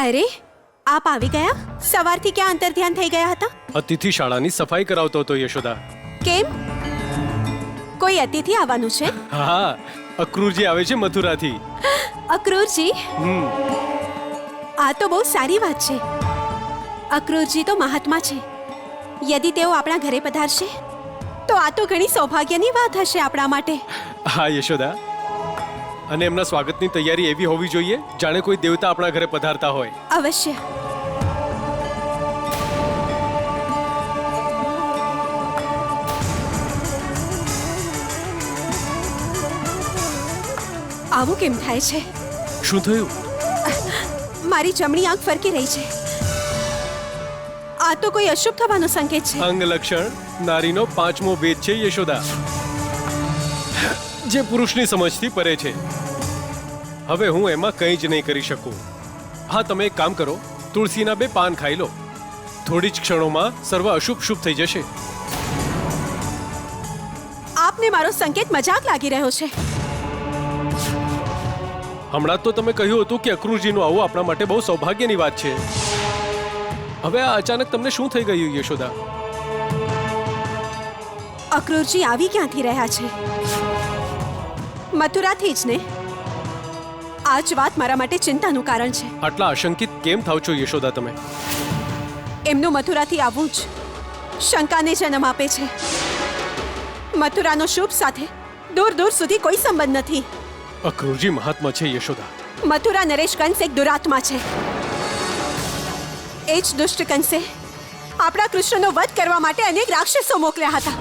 અરે, આપ આવી ગયા? સવારથી ક્યાં અંતર ધ્યાન થઈ ગયા હતા? અતિથિ શાળાની સફાઈ કરાવતો હતો યશોદા. કેમ? કોઈ અતિથિ આવવાનું છે? હા, અક્રૂરજી આવે છે મથુરાથી. અક્રૂરજી? આ તો બહુ સારી વાત છે. અક્રૂરજી તો મહાત્મા છે. યદિ તેઓ આપણા ઘરે પધારશે તો આ તો ઘણી સૌભાગ્યની વાત હશે આપણા માટે. હા યશોદા, અને એમના સ્વાગતની તૈયારી એવી હોવી જોઈએ જાણે કોઈ દેવતા આપણા ઘરે પધારતા હોય. અવશ્ય. આવું કેમ થાય છે? શું થયું? મારી જમણી આંખ ફરકી રહી છે. આ તો કોઈ અશુભ થવાનો સંકેત છે. અંગ લક્ષણ નારીનો પાંચમો ભેદ છે યશોદા, જે પુરુષની સમજથી પરે છે. હવે હું એમાં કંઈ જ નહીં કરી શકું. હા, તમે એક કામ કરો, તુલસીના 2 પાન ખાઈ લો. થોડી જ ક્ષણોમાં સર્વ અશુભ શુભ થઈ જશે. આપને મારો સંકેત મજાક લાગી રહ્યો છે. હમણાં તો તમે કહ્યું હતું કે અક્રૂરજીનું આવું આપણા માટે બહુ સૌભાગ્યની વાત છે. હવે આ અચાનક તમને શું થઈ ગયું યશોદા? અક્રૂરજી આવી ક્યાંથી રહ્યા છે? મથુરાથી જ ને? આ જ વાત મારા માટે ચિંતાનું કારણ છે. આટલા આશંકિત કેમ થાવ છો યશોદા તમે? એમનું મથુરાથી આવવું જ શંકાને જન્મ આપે છે. મથુરાનો શુભ સાથે દૂર દૂર સુધી કોઈ સંબંધ નથી. અક્રૂરજી મહાત્મા છે યશોદા. મથુરા નરેશ કંસ એક દુરાત્મા છે. એ જ દુષ્ટ કંસે આપણા કૃષ્ણનો વધ કરવા માટે અનેક રાક્ષસો મોકલ્યા હતા.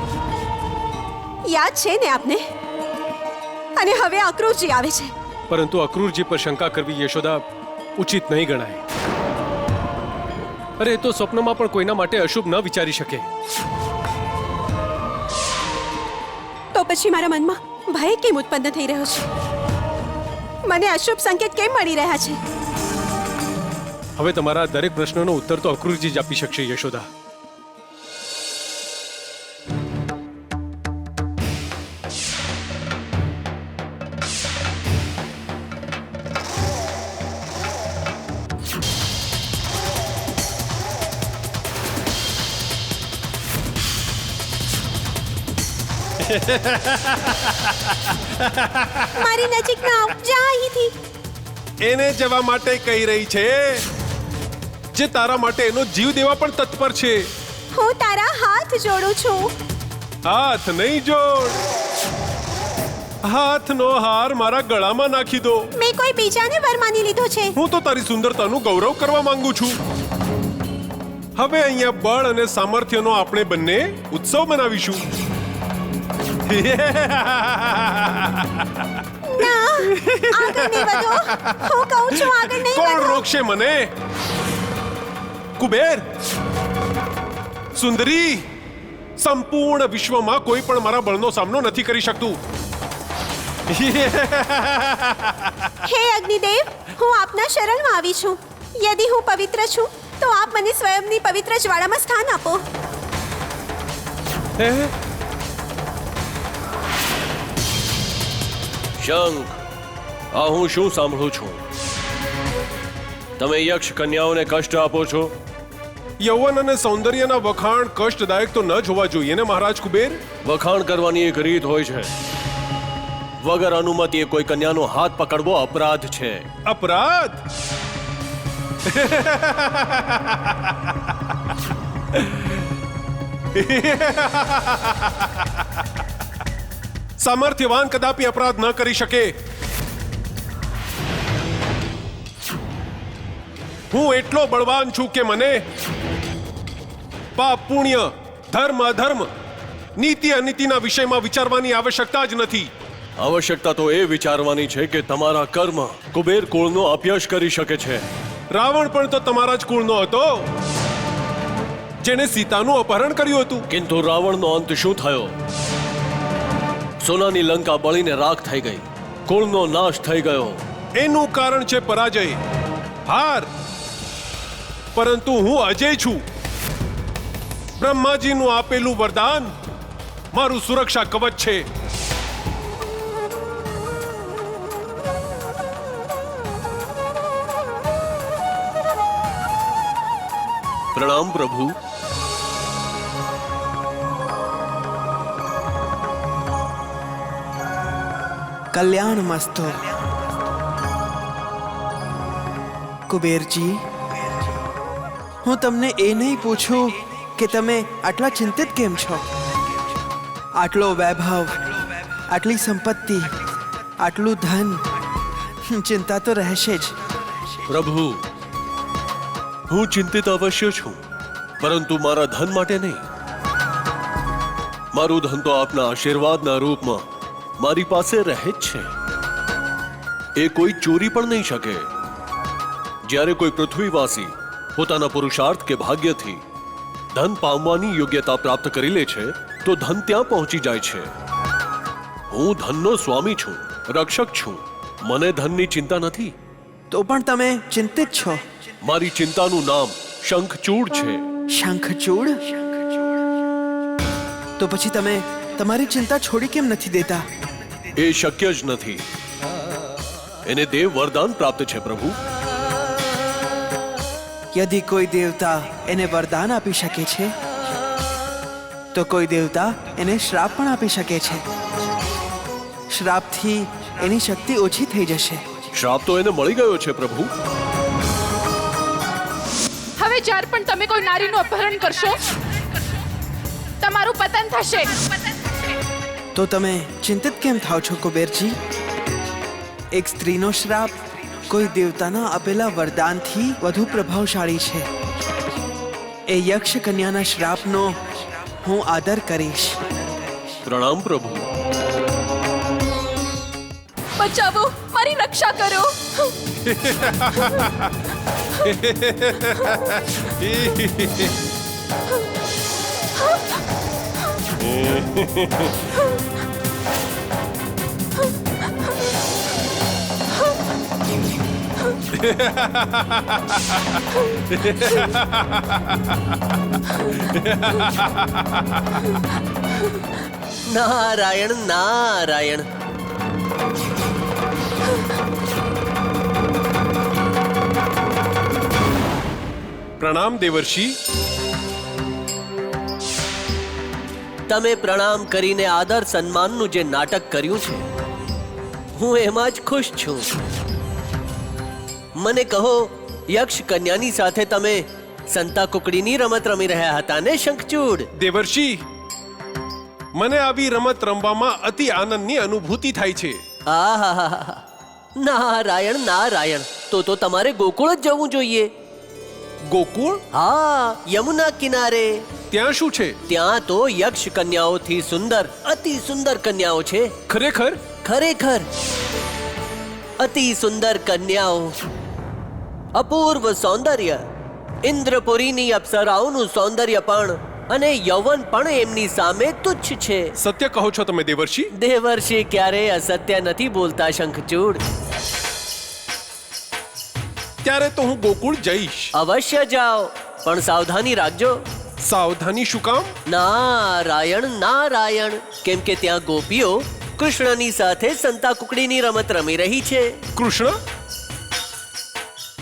યાદ છે ને આપને? અને હવે અક્રૂરજી આવે છે. પરંતુ અક્રૂરજી પર શંકા કરવી યશોદા ઉચિત નહીં ગણાય. અરે, તો સ્વપ્નમાં પણ કોઈના માટે અશુભ ન વિચારી શકે. તો પછી મારા મનમાં ભય કેમ ઉત્પન્ન થઈ રહ્યો છે? મને અશુભ સંકેત કેમ મળી રહ્યા છે? હવે તમારા દરેક પ્રશ્નનો ઉત્તર તો અક્રૂરજી જ આપી શકશે યશોદા. મારી નજીક ના આવ, જા અહીંથી. એને જવા માટે કહી રહી છે, જે તારા માટે એનો જીવ દેવા પણ તત્પર છે. હું તારા હાથ જોડું છું. હાથ નહીં જોડ, હાથનો હાર મારા ગળામાં નાખી દો. મેં કોઈ બીજાને વર માની લીધો છે. હું તો તારી સુંદરતાનું ગૌરવ કરવા માંગુ છું. હવે અહીંયા બળ અને સામર્થ્યનો આપણે બંને ઉત્સવ મનાવીશું. ના, આગળ નહીં વધો. હું કહું છું, આગળ નહીં કોણ વધો. રોકશે મને? કુબેર, સુંદરી, સંપૂર્ણ વિશ્વમાં કોઈ પણ મારા બળનો સામનો નથી કરી શકતું. હે અગ્નિદેવ, હું આપના શરણમાં આવી છું. યદિ હું પવિત્ર છું તો આપ મને સ્વયંની પવિત્ર જ્વાળામાં સ્થાન આપો. શંખ, આ હું શું સાંભળું છું? તમે યક્ષ કન્યાઓને કષ્ટ આપો છો? યૌવન અને સૌંદર્યના વખાણ કષ્ટદાયક તો ન જ હોવા જોઈએ ને મહારાજ કુબેર? વખાણ કરવાની એક રીત હોય છે. વગર અનુમતિએ કોઈ કન્યાનો હાથ પકડવો અપરાધ છે. અપરાધ? સામર્થ્યવાન કદાપી અપરાધ ન કરી શકે. હું એટલો બળવાન છું કે મને પાપ પુણ્ય, ધર્મ અધર્મ, નીતિ અનીતિના વિષયમાં વિચારવાની આવશ્યકતા જ નથી. આવશ્યકતા તો એ વિચારવાની છે કે તમારા કર્મ કુબેર કુળનો અપયશ કરી શકે છે. રાવણ પણ તો તમારા જ કુળનો હતો, જેણે સીતાનું અપહરણ કર્યું હતું. કિંતુ રાવણનો અંત શું થયો? સોનાની લંકા બળીને રાખ થઈ ગઈ. કુળનો નાશ થઈ ગયો. એનું કારણ છે પરાજય, હાર. પરંતુ હું અજય છું. બ્રહ્માજીનું આપેલું વરદાન મારું સુરક્ષા કવચ છે. પ્રણામ પ્રભુ. કલ્યાણ મસ્તો. કુબેરજી, હું તમને એ નહીં પૂછું કે તમે આટલા ચિંતિત કેમ છો. આટલો વૈભવ, આટલી સંપત્તિ, આટલું ધન, ચિંતા તો રહેશે જ. પ્રભુ, હું ચિંતિત અવશ્ય છું, પરંતુ મારા ધન માટે નહીં. મારું ધન તો આપના આશીર્વાદના રૂપમાં મારી પાસે રહે જ છે. એ કોઈ ચોરી પણ નહીં શકે. જ્યારે કોઈ પૃથ્વીવાસી પોતાના પુરુષાર્થ કે ભાગ્યથી ધન પામવાની યોગ્યતા પ્રાપ્ત કરી લે છે તો ધન ત્યાં પહોંચી જાય છે. હું ધનનો સ્વામી છું, રક્ષક છું. મને ધનની ચિંતા નથી. તો પણ તમે ચિંતિત છો. મારી ચિંતાનું નામ શંખચૂડ છે. શંખચૂડ? તો પછી તમે તમારી ચિંતા છોડી કેમ નથી દેતા? એ શક્ય જ નથી. એને દેવ વરદાન પ્રાપ્ત છે પ્રભુ. યદિ કોઈ દેવતા એને વરદાન આપી શકે છે તો કોઈ દેવતા એને શ્રાપ પણ આપી શકે છે. શ્રાપથી એની શક્તિ ઓછી થઈ જશે. શ્રાપ તો એને મળી ગયો છે પ્રભુ. હવે જ્યારે પણ તમે કોઈ નારીનું અપહરણ કરશો, તમારું પતન થશે. તો તમે ચિંતિત કેમ થાવ છો કુબેરજી? એક સ્ત્રીનો શ્રાપ કોઈ દેવતાના આપેલા વરદાનથી વધુ પ્રભાવશાળી છે. એ યક્ષ કન્યાના શ્રાપનો હું આદર કરીશ. પ્રણામ પ્રભુ. બચાવો, મારી રક્ષા કરો. નારાયણ નારાયણ. પ્રણામ દેવર્ષિ. તમે પ્રણામ કરીને આદર સન્માનનું જે નાટક કર્યું છે, હું એમાં જ ખુશ છું. મને કહો, યક્ષ કન્યાની સાથે તમે સંતા કુકડીની રમત રમી રહ્યા હતા ને શંખચૂડ? દેવર્ષિ, મને આવી રમત રમવામાં અતિ આનંદની અનુભૂતિ થાય છે. આહાહાહા. નારાયણ નારાયણ. તો તમારે ગોકુળ જ જવું જોઈએ. ગોકુળ? હા, યમુના કિનારે. ત્યાં શું છે? ત્યાં તો યક્ષ કન્યાઓથી સુંદર, અતિ સુંદર કન્યાઓ છે. ખરેખર? ખરેખર અતિ સુંદર કન્યાઓ, અપૂર્વ સૌંદર્ય, ઇન્દ્રપુરીની અપ્સરાઓનું સૌંદર્ય પણ અને યૌવન પણ એમની સામે તુચ્છ છે. સત્ય કહો છો તમે દેવર્ષિ? દેવર્ષિ ક્યારેય અસત્ય નથી બોલતા શંખચૂડ. ત્યારે તો હું ગોકુળ જઈશ. અવશ્ય જાઓ, પણ સાવધાની રાખજો. સાવધાની શું કામ? નારાયણ નારાયણ. કેમ કે ત્યાં ગોપીઓ કૃષ્ણની સાથે સંતા કુકડીની રમત રમી રહી છે. કૃષ્ણ?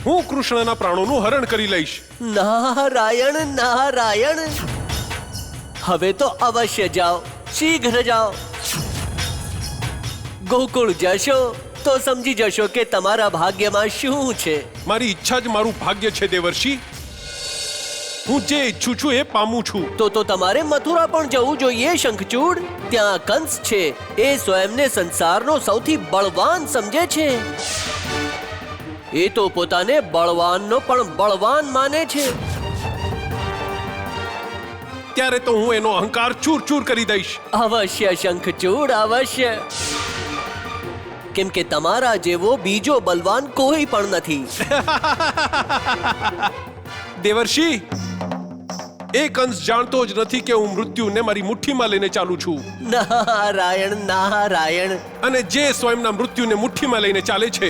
હું કૃષ્ણના પ્રાણોનું હરણ કરી લઈશ. નારાયણ નારાયણ. હવે તો અવશ્ય જાઓ, શીઘ્ર જાઓ. ગોકુળ જશો તો સમજી જશો કે તમારા ભાગ્યમાં શું છે. મારી ઈચ્છા જ મારું ભાગ્ય છે દેવર્ષિ. હું જે ઈચ્છું છું એ પામું છું. તો તમારે મથુરા પણ જવું જોઈએ શંખચૂડ. ત્યાં કંસ છે, એ સ્વયંને સંસારનો સૌથી બળવાન સમજે છે. એ તો પોતાને બળવાનનો પણ બળવાન માને છે. ત્યારે તો હું એનો અહંકાર ચૂર ચૂર કરી દઈશ. અવશ્ય શંખચૂડ, અવશ્ય. કેમ કે તમારા જેવો બીજો બલવાન કોઈ પણ નથી. દેવર્ષિ, એ કંસ જાણતો જ નથી કે હું મૃત્યુને મારી મુઠ્ઠીમાં લઈને ચાલું છું. નારાયણ નારાયણ. અને જે સ્વયંના મૃત્યુને મુઠ્ઠીમાં લઈને ચાલે છે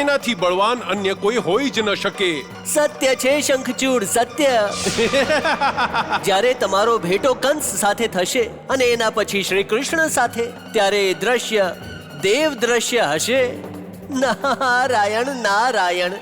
એનાથી બળવાન અન્ય કોઈ હોઈ જ ન શકે. સત્ય છે શંખચૂડ, સત્ય. જ્યારે તમારો ભેટો કંસ સાથે થશે અને એના પછી શ્રી કૃષ્ણ સાથે, ત્યારે એ દ્રશ્ય દેવ દ્રશ્ય હશે. નારાયણ નારાયણ.